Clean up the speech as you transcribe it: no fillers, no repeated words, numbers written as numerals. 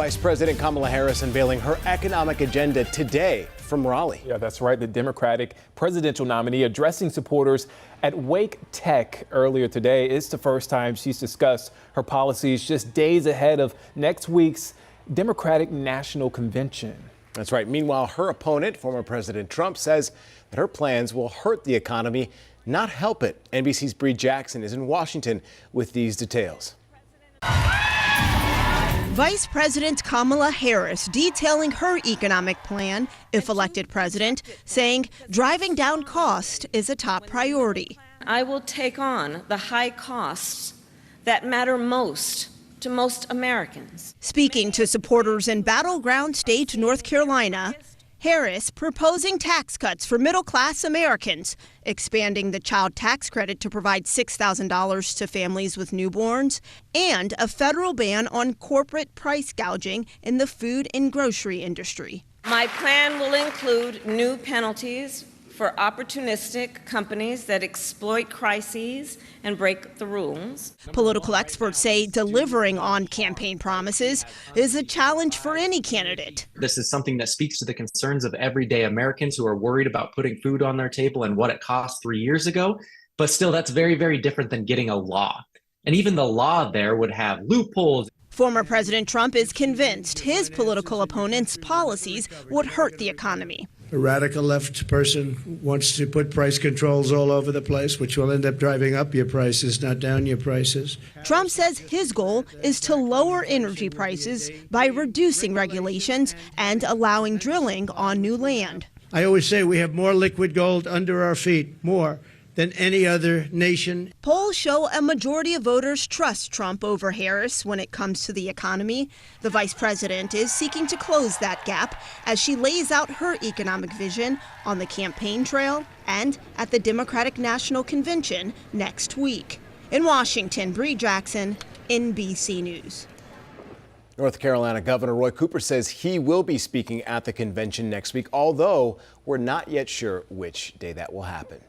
Vice President Kamala Harris unveiling her economic agenda today from Raleigh. Yeah, that's right. The Democratic presidential nominee addressing supporters at Wake Tech earlier today. It's the first time she's discussed her policies just days ahead of next week's Democratic National Convention. That's right. Meanwhile, her opponent, former President Trump, says that her plans will hurt the economy, not help it. NBC's Bree Jackson is in Washington with these details. Vice President Kamala Harris detailing her economic plan, if elected president, saying driving down cost is a top priority. I will take on the high costs that matter most to most Americans. Speaking to supporters in battleground state North Carolina, Harris proposing tax cuts for middle-class Americans, expanding the child tax credit to provide $6,000 to families with newborns, and a federal ban on corporate price gouging in the food and grocery industry. My plan will include new penalties for opportunistic companies that exploit crises and break the rules. Political experts say delivering on campaign promises is a challenge for any candidate. This is something that speaks to the concerns of everyday Americans who are worried about putting food on their table and what it cost 3 years ago. But still, that's very, very different than getting a law. And even the law there would have loopholes. Former President Trump is convinced his political opponents' policies would hurt the economy. A radical left person wants to put price controls all over the place, which will end up driving up your prices, not down your prices. Trump says his goal is to lower energy prices by reducing regulations and allowing drilling on new land. I always say we have more liquid gold under our feet, more than any other nation. Polls show a majority of voters trust Trump over Harris when it comes to the economy. The vice president is seeking to close that gap as she lays out her economic vision on the campaign trail and at the Democratic National Convention next week. In Washington, Bree Jackson, NBC News. North Carolina Governor Roy Cooper says he will be speaking at the convention next week, although we're not yet sure which day that will happen.